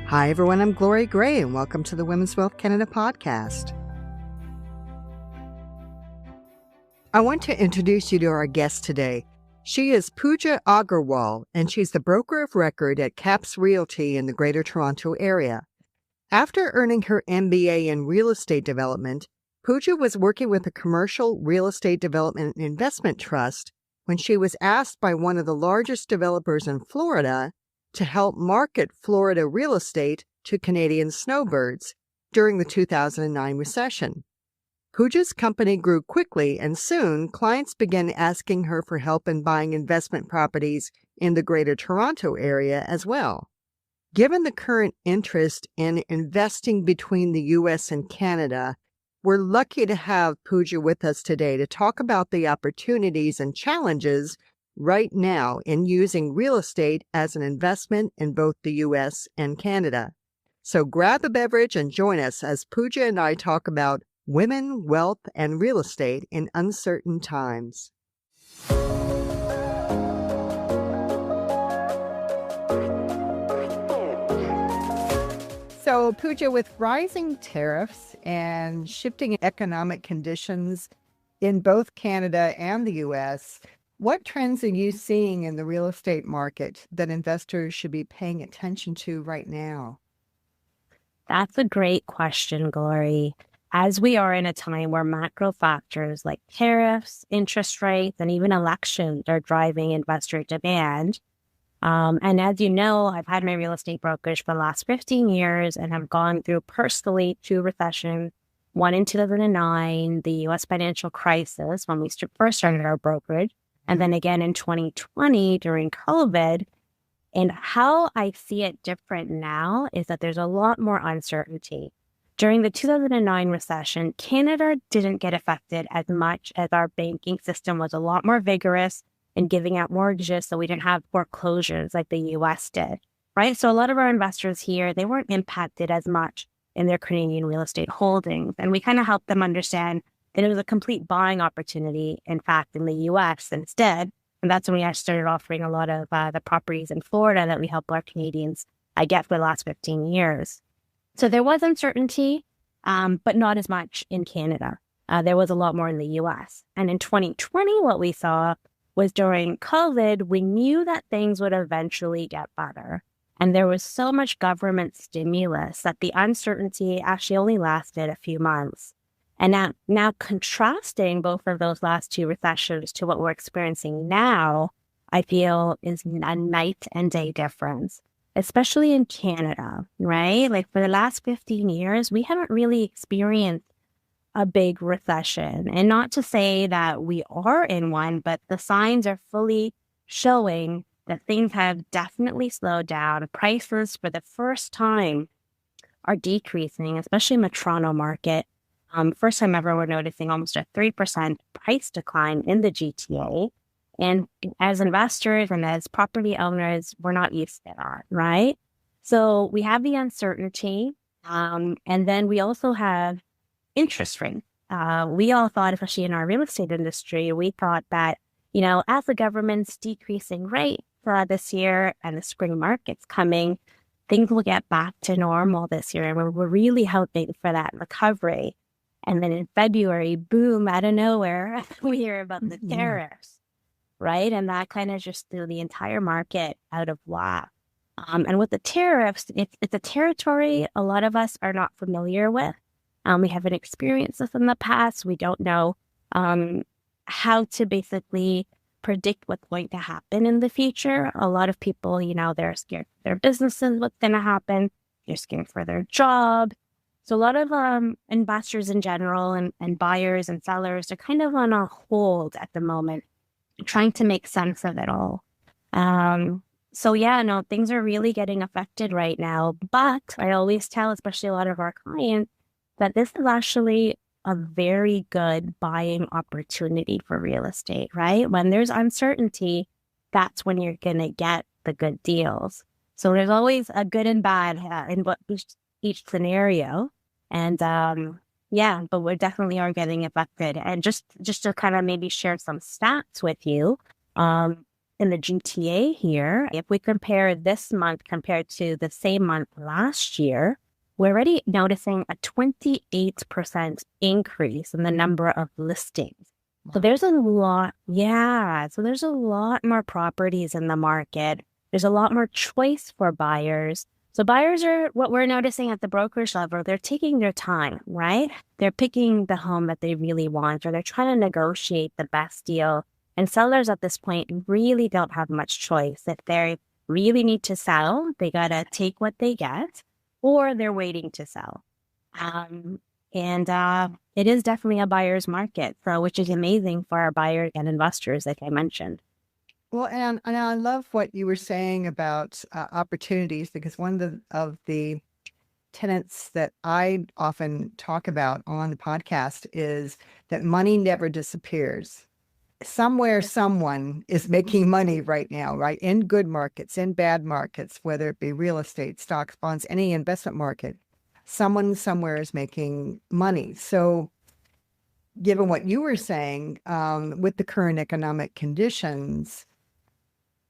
Hi, everyone. I'm Gloria Gray, and welcome to the Women's Wealth Canada podcast. I want to introduce you to our guest today. She is Puja Aggarwal, and she's the broker of record at Caps Realty in the Greater Toronto Area. After earning her MBA in real estate development, Puja was working with a commercial real estate development and investment trust when she was asked by one of the largest developers in Florida to help market Florida real estate to Canadian snowbirds during the 2009 recession. Puja's company grew quickly, and soon clients began asking her for help in buying investment properties in the Greater Toronto Area as well. Given the current interest in investing between the U.S. and Canada, we're lucky to have Puja with us today to talk about the opportunities and challenges right now in using real estate as an investment in both the U.S. and Canada. So grab a beverage and join us as Puja and I talk about women, wealth, and real estate in uncertain times. So, Puja, with rising tariffs and shifting economic conditions in both Canada and the U.S., what trends are you seeing in the real estate market that investors should be paying attention to right now? That's a great question, Glory. As we are in a time where macro factors like tariffs, interest rates, and even elections are driving investor demand. And as you know, I've had my real estate brokerage for the last 15 years and have gone through personally 2 recessions, one in 2009, the U.S. financial crisis when we first started our brokerage, and then again in 2020 during COVID. And how I see it different now is that there's a lot more uncertainty. During the 2009 recession, Canada didn't get affected as much as our banking system was a lot more vigorous in giving out mortgages, so we didn't have foreclosures like the U.S. did, right? So a lot of our investors here, they weren't impacted as much in their Canadian real estate holdings. And we kind of helped them understand that it was a complete buying opportunity, in fact, in the U.S. instead. And that's when we actually started offering a lot of the properties in Florida that we help our Canadians get for the last 15 years. So there was uncertainty, but not as much in Canada. There was a lot more in the U.S. And in 2020, what we saw was during COVID, we knew that things would eventually get better. And there was so much government stimulus that the uncertainty actually only lasted a few months. And now contrasting both of those last 2 recessions to what we're experiencing now, I feel is a night and day difference, especially in Canada, right? Like for the last 15 years, we haven't really experienced a big recession. And not to say that we are in one, but the signs are fully showing that things have definitely slowed down. Prices for the first time are decreasing, especially in the Toronto market. First time ever, we're noticing almost a 3% price decline in the GTA. And as investors and as property owners, we're not used to that, right? So we have the uncertainty. And then we also have interest rates. We all thought, especially in our real estate industry, we thought that, as the government's decreasing rate this year and the spring market's coming, things will get back to normal this year. And we're really hoping for that recovery. And then in February, boom, out of nowhere, we hear about the tariffs, right? And that kind of just threw the entire market out of whack. And with the tariffs, it's a territory a lot of us are not familiar with. We haven't experienced this in the past. We don't know how to basically predict what's going to happen in the future. A lot of people, they're scared for their businesses, what's going to happen. They're scared for their job. So a lot of investors in general and buyers and sellers are kind of on a hold at the moment, trying to make sense of it all. Things are really getting affected right now. But I always tell, especially a lot of our clients, that this is actually a very good buying opportunity for real estate, right? When there's uncertainty, that's when you're going to get the good deals. So there's always a good and bad in each scenario. And but we definitely are getting affected. And just to kind of maybe share some stats with you, in the GTA here, if we compare this month compared to the same month last year, we're already noticing a 28% increase in the number of listings. So there's a lot, yeah. So there's a lot more properties in the market. There's a lot more choice for buyers. So buyers are, what we're noticing at the brokerage level, they're taking their time, right? They're picking the home that they really want, or they're trying to negotiate the best deal. And sellers at this point really don't have much choice. If they really need to sell, they got to take what they get, or they're waiting to sell. And it is definitely a buyer's market, which is amazing for our buyers and investors, like I mentioned. Well, and I love what you were saying about opportunities, because one of the tenets that I often talk about on the podcast is that money never disappears. Somewhere, someone is making money right now, right? In good markets, in bad markets, whether it be real estate, stocks, bonds, any investment market, someone somewhere is making money. So, given what you were saying, with the current economic conditions,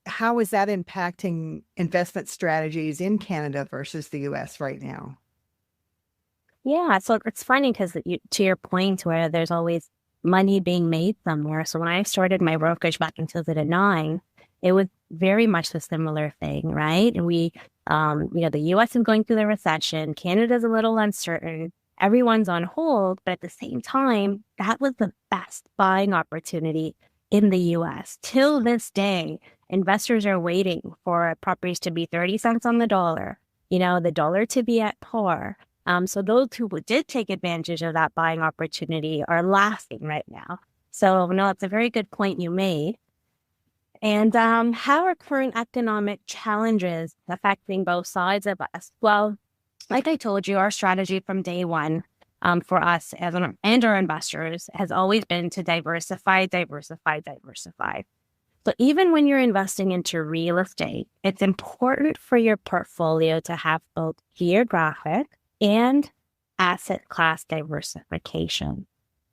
how is that impacting investment strategies in Canada versus the US right now? Yeah, so it's funny because to your point where there's always money being made somewhere. So when I started my brokerage back in 2009, it was very much a similar thing, right? And the US is going through the recession. Canada's a little uncertain. Everyone's on hold, but at the same time, that was the best buying opportunity in the US. Till this day, investors are waiting for properties to be 30 cents on the dollar, the dollar to be at par. So those who did take advantage of that buying opportunity are laughing right now. So no, it's a very good point you made. And how are current economic challenges affecting both sides of us? Well, like I told you, our strategy from day one for us and our investors has always been to diversify, diversify, diversify. So even when you're investing into real estate, it's important for your portfolio to have both geographic and asset class diversification.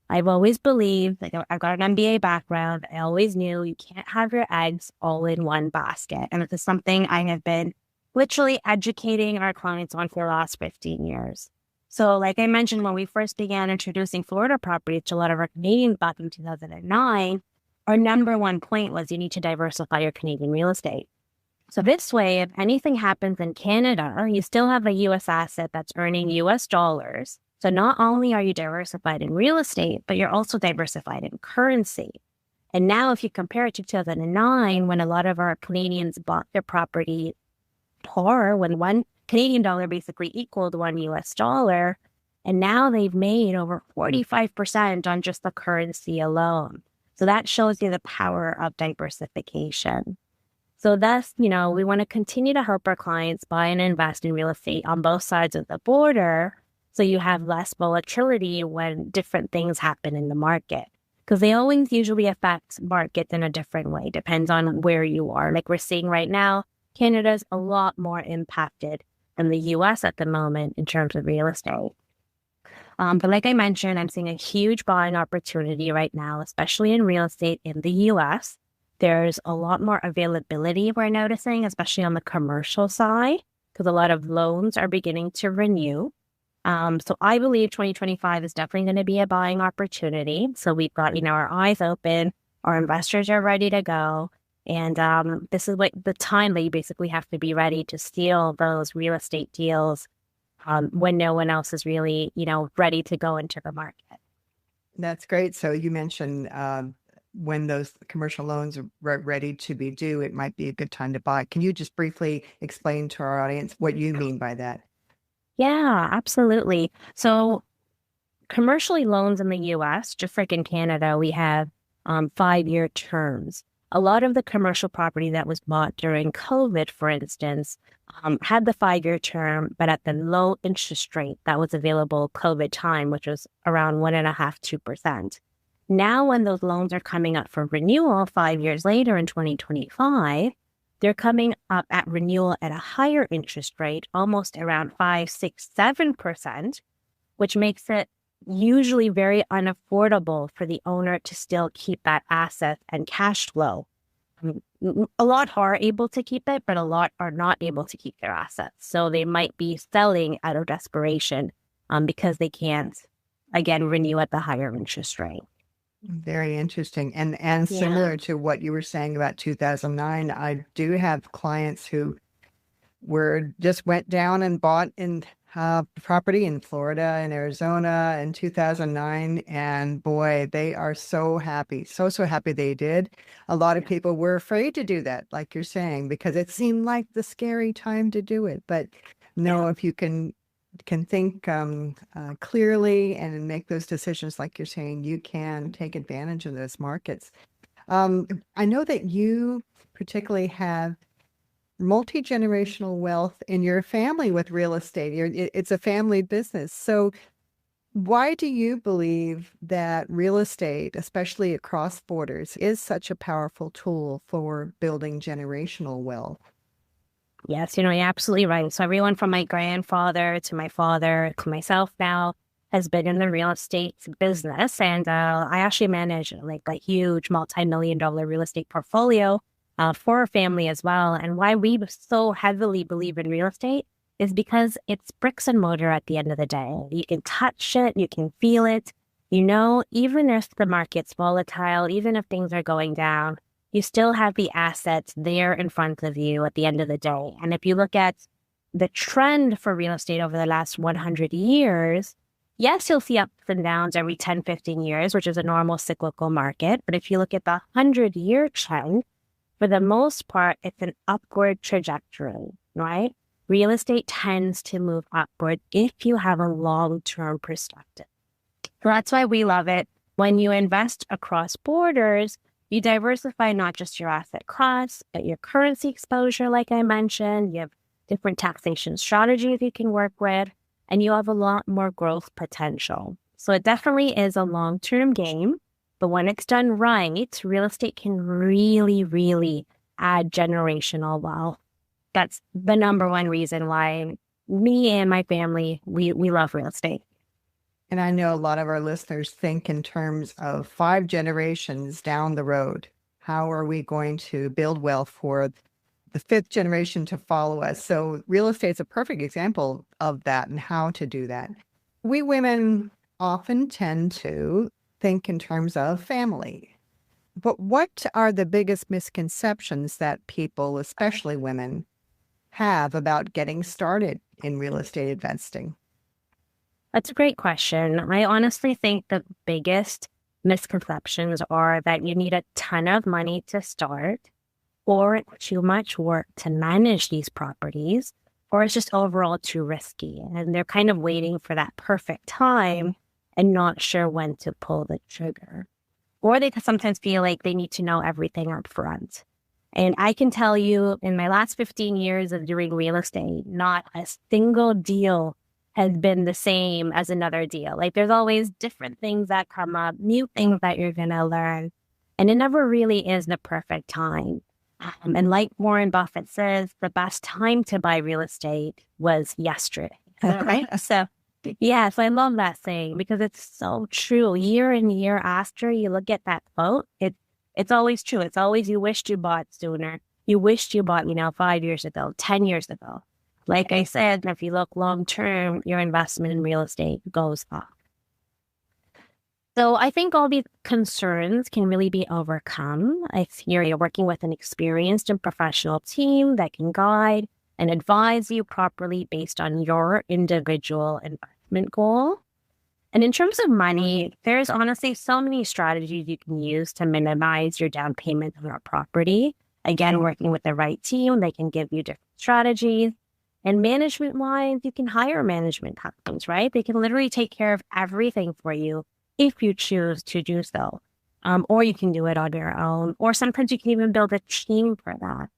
I've always believed, like I've got an MBA background, I always knew you can't have your eggs all in one basket. And this is something I have been literally educating our clients on for the last 15 years. So like I mentioned, when we first began introducing Florida properties to a lot of our Canadians back in 2009, our number one point was you need to diversify your Canadian real estate. So this way, if anything happens in Canada, you still have a U.S. asset that's earning U.S. dollars. So not only are you diversified in real estate, but you're also diversified in currency. And now if you compare it to 2009, when a lot of our Canadians bought their property par, when one Canadian dollar basically equaled one U.S. dollar, and now they've made over 45% on just the currency alone. So that shows you the power of diversification. So thus, we want to continue to help our clients buy and invest in real estate on both sides of the border, so you have less volatility when different things happen in the market. Because they always usually affect markets in a different way, depends on where you are. Like we're seeing right now, Canada's a lot more impacted than the US at the moment in terms of real estate. But like I mentioned, I'm seeing a huge buying opportunity right now, especially in real estate in the US. There's a lot more availability we're noticing, especially on the commercial side, because a lot of loans are beginning to renew. So I believe 2025 is definitely going to be a buying opportunity. So we've got, our eyes open, our investors are ready to go. And this is like the time that you basically have to be ready to steal those real estate deals when no one else is really, ready to go into the market. That's great. So you mentioned when those commercial loans are ready to be due, it might be a good time to buy. Can you just briefly explain to our audience what you mean by that? Yeah, absolutely. So commercially loans in the US, just like in Canada, we have 5-year terms. A lot of the commercial property that was bought during COVID, for instance, had the 5-year term, but at the low interest rate that was available COVID time, which was around 1.5–2%. Now, when those loans are coming up for renewal 5 years later in 2025, they're coming up at renewal at a higher interest rate, almost around 5, 6, 7%, which makes it usually very unaffordable for the owner to still keep that asset and cash flow. A lot are able to keep it, but a lot are not able to keep their assets. So they might be selling out of desperation because they can't, again, renew at the higher interest rate. Very interesting. And Yeah. similar to what you were saying about 2009, I do have clients who went down and bought in property in Florida and Arizona in 2009. And boy, they are so happy, so happy they did. A lot of people were afraid to do that, like you're saying, because it seemed like the scary time to do it. But no, if you can think clearly and make those decisions, like you're saying, you can take advantage of those markets. I know that you particularly have multi-generational wealth in your family with real estate. It's a family business. So why do you believe that real estate, especially across borders, is such a powerful tool for building generational wealth? Yes, you're absolutely right. So everyone from my grandfather to my father to myself now has been in the real estate business. And I actually manage like a huge multi-million-dollar real estate portfolio for our family as well. And why we so heavily believe in real estate is because it's bricks and mortar at the end of the day. You can touch it, you can feel it. Even if the market's volatile, even if things are going down, you still have the assets there in front of you at the end of the day. And if you look at the trend for real estate over the last 100 years, yes, you'll see ups and downs every 10, 15 years, which is a normal cyclical market. But if you look at the 100-year trend, for the most part, it's an upward trajectory, right? Real estate tends to move upward if you have a long-term perspective. So that's why we love it. When you invest across borders, you diversify not just your asset class, but your currency exposure, like I mentioned. You have different taxation strategies you can work with, and you have a lot more growth potential. So it definitely is a long-term game, but when it's done right, real estate can really, really add generational wealth. That's the number one reason why me and my family, we love real estate. And I know a lot of our listeners think in terms of 5 generations down the road. How are we going to build wealth for the fifth generation to follow us? So real estate is a perfect example of that and how to do that. We women often tend to think in terms of family. But what are the biggest misconceptions that people, especially women, have about getting started in real estate investing? That's a great question. I honestly think the biggest misconceptions are that you need a ton of money to start, or too much work to manage these properties, or it's just overall too risky. And they're kind of waiting for that perfect time and not sure when to pull the trigger. Or they sometimes feel like they need to know everything up front. And I can tell you, in my last 15 years of doing real estate, not a single deal has been the same as another deal. Like there's always different things that come up, new things that you're going to learn. And it never really is the perfect time. And like Warren Buffett says, the best time to buy real estate was yesterday. Right? So I love that saying because it's so true. Year and year after you look at that quote, it's always true. It's always you wished you bought sooner. You wished you bought, 5 years ago, 10 years ago. Like I said, if you look long term, your investment in real estate goes up. So I think all these concerns can really be overcome if you're working with an experienced and professional team that can guide and advise you properly based on your individual investment goal. And in terms of money, there's honestly so many strategies you can use to minimize your down payment on a property. Again, working with the right team, they can give you different strategies. And management-wise, you can hire management companies, right? They can literally take care of everything for you if you choose to do so. Or you can do it on your own. Or sometimes you can even build a team for that.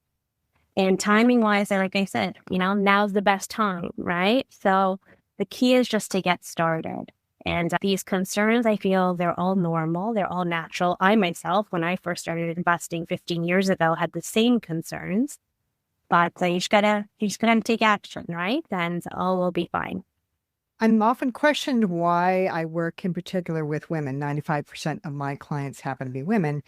And timing-wise, like I said, now's the best time, right? So the key is just to get started. And these concerns, I feel they're all normal. They're all natural. I myself, when I first started investing 15 years ago, had the same concerns. But you just gotta take action, right? And all will be fine. I'm often questioned why I work in particular with women. 95% of my clients happen to be women.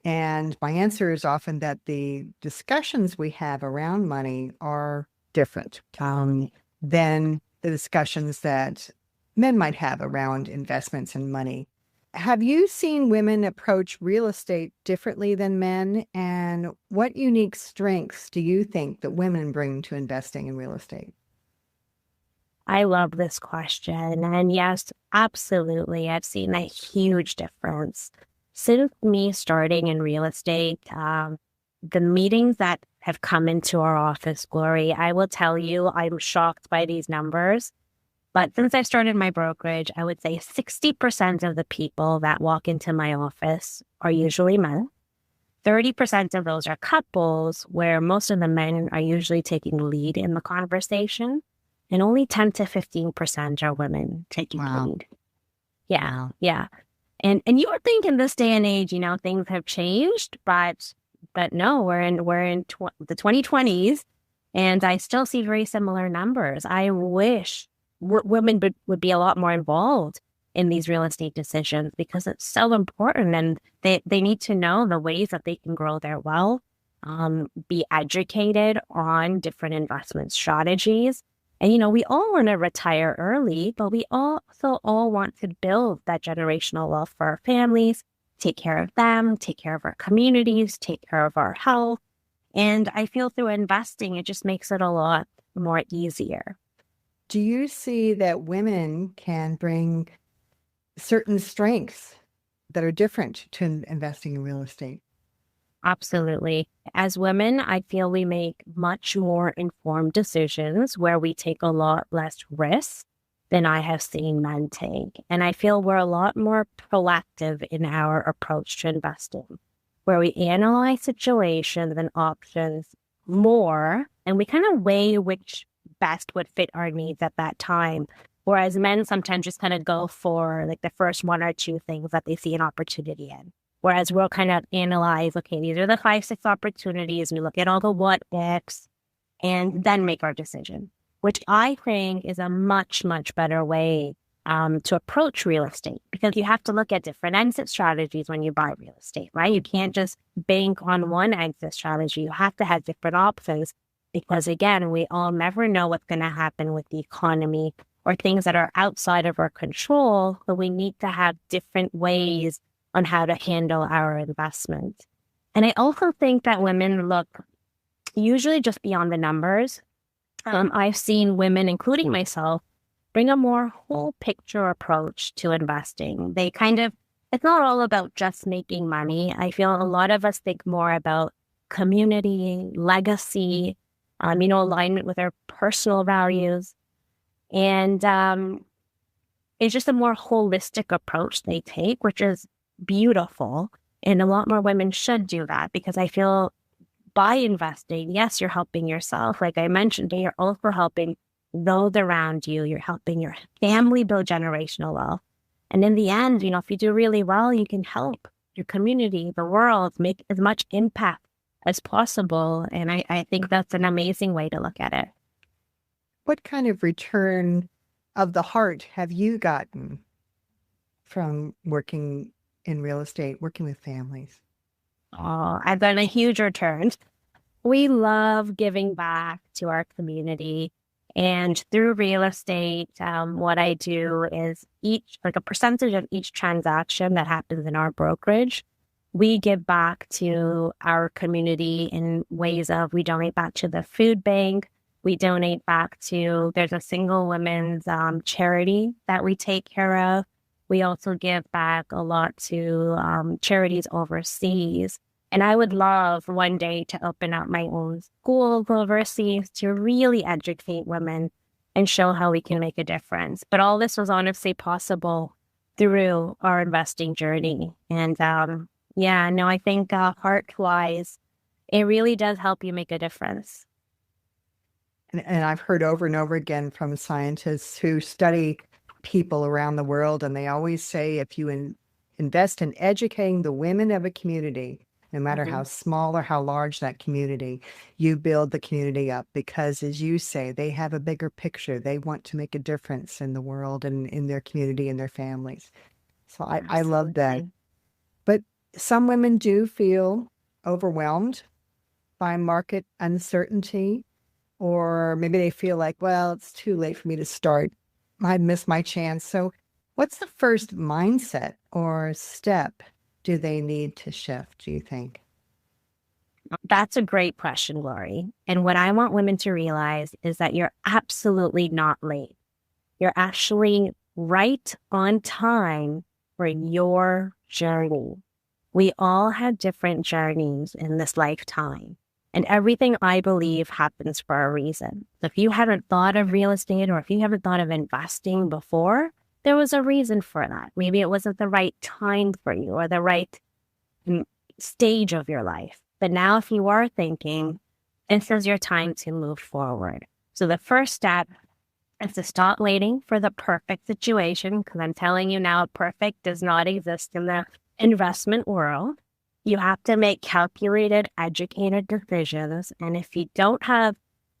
And my answer is often that the discussions we have around money are different than the discussions that men might have around investments and money. Have you seen women approach real estate differently than men? And what unique strengths do you think that women bring to investing in real estate? I love this question. And yes, absolutely. I've seen a huge difference. Since me starting in real estate, the meetings that have come into our office, Glory, I will tell you, I'm shocked by these numbers. But since I started my brokerage, I would say 60% of the people that walk into my office are usually men. 30% of those are couples, where most of the men are usually taking lead in the conversation, and only 10 to 15% are women taking lead. Yeah, Wow. yeah. And you would think in this day and age, things have changed, but no, we're in the 2020s, and I still see very similar numbers. I wish women would be a lot more involved in these real estate decisions, because it's so important, and they need to know the ways that they can grow their wealth, be educated on different investment strategies. And, we all want to retire early, but we also all want to build that generational wealth for our families, take care of them, take care of our communities, take care of our health. And I feel through investing, it just makes it a lot more easier. Do you see that women can bring certain strengths that are different to investing in real estate? Absolutely. As women, I feel we make much more informed decisions where we take a lot less risk than I have seen men take. And I feel we're a lot more proactive in our approach to investing, where we analyze situations and options more, and we kind of weigh which best would fit our needs at that time. Whereas men sometimes just kind of go for like the first one or two things that they see an opportunity in. Whereas we'll kind of analyze, okay, these are the 5, 6 opportunities. We look at all the what ifs and then make our decision, which I think is a much, much better way to approach real estate, because you have to look at different exit strategies when you buy real estate, right? You can't just bank on one exit strategy. You have to have different options, because again, we all never know what's going to happen with the economy or things that are outside of our control. So we need to have different ways on how to handle our investment. And I also think that women look usually just beyond the numbers. I've seen women, including myself, bring a more whole picture approach to investing. It's not all about just making money. I feel a lot of us think more about community, legacy, alignment with our personal values. And it's just a more holistic approach they take, which is beautiful. And a lot more women should do that, because I feel by investing, yes, you're helping yourself. Like I mentioned, but you're also helping those around you. You're helping your family build generational wealth. And in the end, if you do really well, you can help your community, the world, make as much impact as possible. And I think that's an amazing way to look at it. What kind of return of the heart have you gotten from working in real estate, working with families? Oh, I've done a huge return. We love giving back to our community. And through real estate, what I do is a percentage of each transaction that happens in our brokerage, we give back to our community in ways of, we donate back to the food bank. We donate back to, there's a single women's charity that we take care of. We also give back a lot to charities overseas. And I would love one day to open up my own schools overseas to really educate women and show how we can make a difference. But all this was honestly possible through our investing journey. And I think heart-wise, it really does help you make a difference. And I've heard over and over again from scientists who study people around the world, and they always say if you invest in educating the women of a community, no matter how small or how large that community, you build the community up, because, as you say, they have a bigger picture. They want to make a difference in the world and in their community and their families. So I love that. But Some women do feel overwhelmed by market uncertainty, or maybe they feel like, well, it's too late for me to start. I missed my chance. So, what's the first mindset or step do they need to shift, do you think? That's a great question, Lori. And what I want women to realize is that you're absolutely not late. You're actually right on time for your journey. We all have different journeys in this lifetime. And everything I believe happens for a reason. If you haven't thought of real estate or if you haven't thought of investing before, there was a reason for that. Maybe it wasn't the right time for you or the right stage of your life. But now if you are thinking, this is your time to move forward. So the first step is to stop waiting for the perfect situation, because I'm telling you now, perfect does not exist in the investment world. You have to make calculated, educated decisions. And if you don't have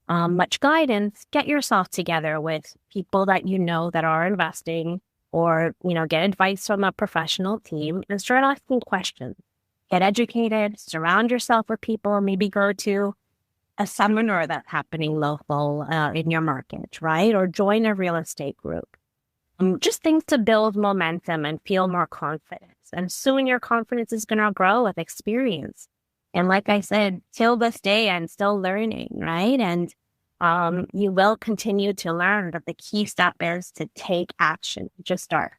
much guidance, get yourself together with people that you know that are investing, or, get advice from a professional team and start asking questions. Get educated, surround yourself with people, maybe go to a seminar that's happening local in your market, right? Or join a real estate group. Just things to build momentum and feel more confidence. And soon your confidence is going to grow with experience. And like I said, till this day, I'm still learning, right? And you will continue to learn, but the key step is to take action. Just start.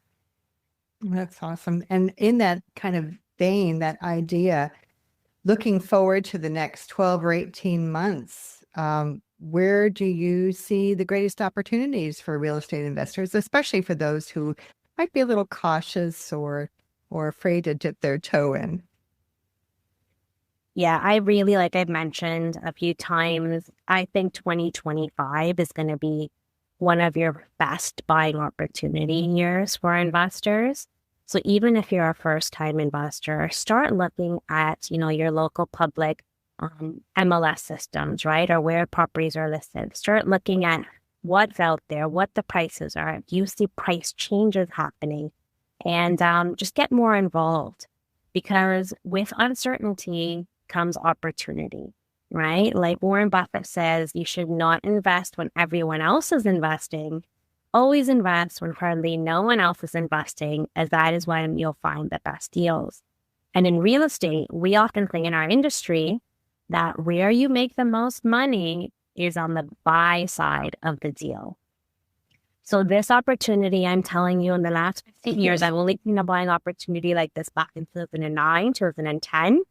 That's awesome. And in that kind of vein, that idea, looking forward to the next 12 or 18 months, where do you see the greatest opportunities for real estate investors, especially for those who might be a little cautious or afraid to dip their toe in? Yeah, I really, like I've mentioned a few times, I think 2025 is going to be one of your best buying opportunity years for investors. So even if you're a first-time investor, start looking at, your local public MLS systems, right? Or where properties are listed. Start looking at what's out there, what the prices are. Do you see price changes happening? And just get more involved, because with uncertainty comes opportunity, right? Like Warren Buffett says, you should not invest when everyone else is investing. Always invest when hardly no one else is investing, as that is when you'll find the best deals. And in real estate, we often think in our industry that where you make the most money is on the buy side of the deal. So this opportunity, I'm telling you, in the last 15 years, I've only seen a buying opportunity like this back in 2009, 2010.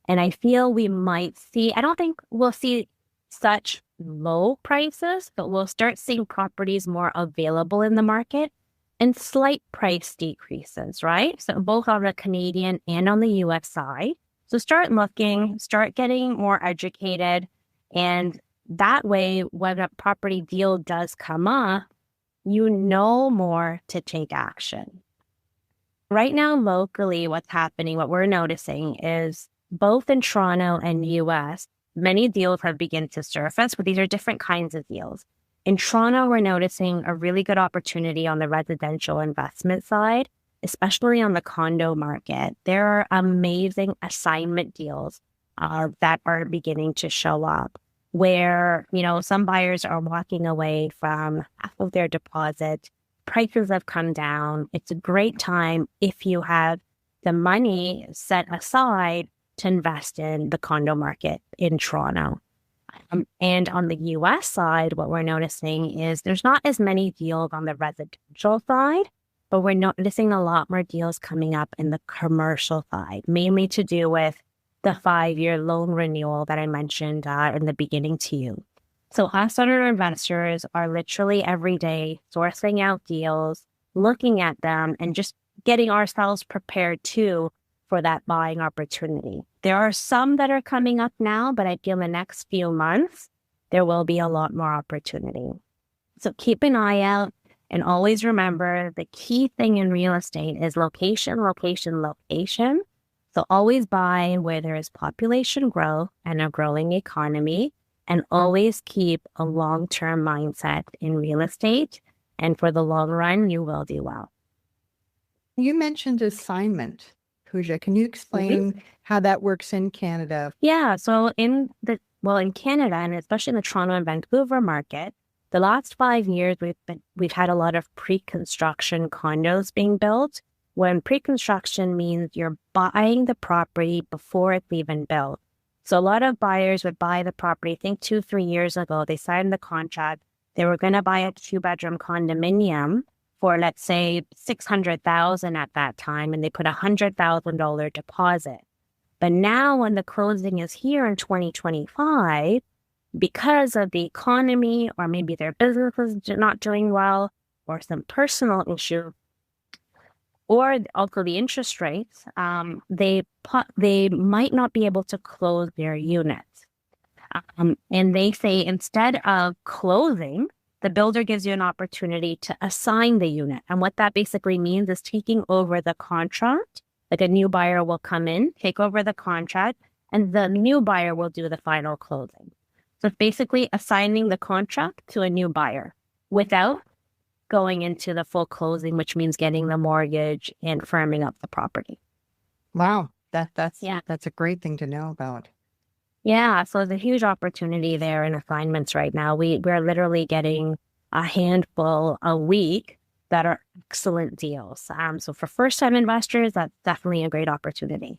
And I feel we might see, I don't think we'll see such low prices, but we'll start seeing properties more available in the market and slight price decreases, right? So both on the Canadian and on the US side. So start looking, start getting more educated. And that way, when a property deal does come up, you know more to take action. Right now, locally, what's happening, what we're noticing is both in Toronto and US, many deals have begun to surface, but these are different kinds of deals. In Toronto, we're noticing a really good opportunity on the residential investment side, especially on the condo market. There are amazing assignment deals that are beginning to show up, where, some buyers are walking away from half of their deposit. Prices have come down. It's a great time if you have the money set aside to invest in the condo market in Toronto. And on the US side, what we're noticing is there's not as many deals on the residential side, but we're noticing a lot more deals coming up in the commercial side, mainly to do with the 5-year loan renewal that I mentioned in the beginning to you. So us and our investors are literally every day sourcing out deals, looking at them, and just getting ourselves prepared too for that buying opportunity. There are some that are coming up now, but I feel in the next few months, there will be a lot more opportunity. So keep an eye out, and always remember the key thing in real estate is location, location, location. So always buy where there is population growth and a growing economy, and always keep a long-term mindset in real estate. And for the long run, you will do well. You mentioned assignment. Pooja. Can you explain how that works in Canada? Yeah. So in Canada, and especially in the Toronto and Vancouver market, the last 5 years we've had a lot of pre-construction condos being built. When pre-construction means you're buying the property before it's even built. So a lot of buyers would buy the property. I think 2-3 years ago, they signed the contract. They were going to buy a 2-bedroom condominium for, let's say, $600,000 at that time, and they put $100,000 deposit. But now when the closing is here in 2025, because of the economy, or maybe their business is not doing well, or some personal issue, or also the interest rates, they might not be able to close their units. And they say instead of closing, the builder gives you an opportunity to assign the unit. And what that basically means is taking over the contract. Like a new buyer will come in, take over the contract, and the new buyer will do the final closing. So it's basically assigning the contract to a new buyer without going into the full closing, which means getting the mortgage and firming up the property. Wow, that's a great thing to know about. Yeah, so there's a huge opportunity there in assignments right now. We're literally getting a handful a week that are excellent deals. So for first-time investors, that's definitely a great opportunity.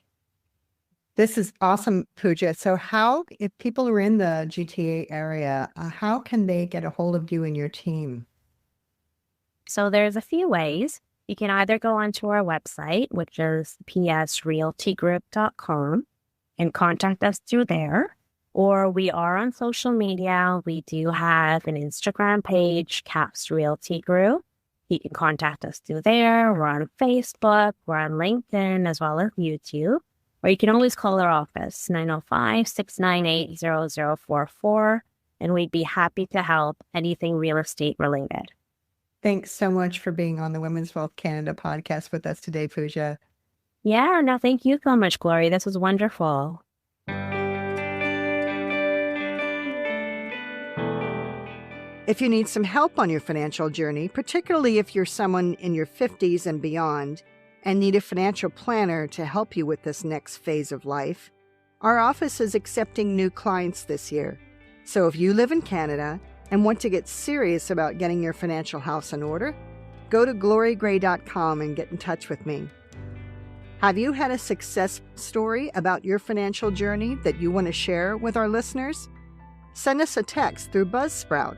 This is awesome, Pooja. So if people are in the GTA area, how can they get a hold of you and your team? So there's a few ways. You can either go onto our website, which is psrealtygroup.com, and contact us through there. Or we are on social media. We do have an Instagram page, Caps Realty Group. You can contact us through there. We're on Facebook. We're on LinkedIn as well as YouTube. Or you can always call our office, 905-698-0044, and we'd be happy to help anything real estate related. Thanks so much for being on the Women's Wealth Canada podcast with us today, Pooja. Yeah, no, thank you so much, Glory. This was wonderful. If you need some help on your financial journey, particularly if you're someone in your 50s and beyond and need a financial planner to help you with this next phase of life, our office is accepting new clients this year. So if you live in Canada and want to get serious about getting your financial house in order, go to glorygray.com and get in touch with me. Have you had a success story about your financial journey that you want to share with our listeners? Send us a text through Buzzsprout.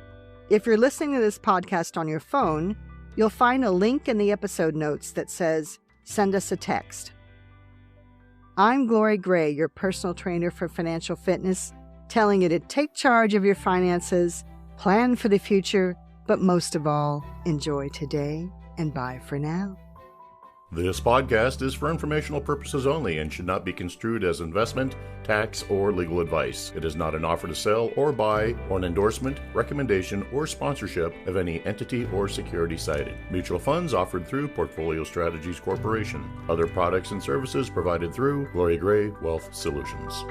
If you're listening to this podcast on your phone, you'll find a link in the episode notes that says, "Send us a text." I'm Glory Gray, your personal trainer for financial fitness, telling you to take charge of your finances, plan for the future, but most of all, enjoy today and bye for now. This podcast is for informational purposes only and should not be construed as investment, tax, or legal advice. It is not an offer to sell or buy, or an endorsement, recommendation, or sponsorship of any entity or security cited. Mutual funds offered through Portfolio Strategies Corporation. Other products and services provided through Glory Gray Wealth Solutions.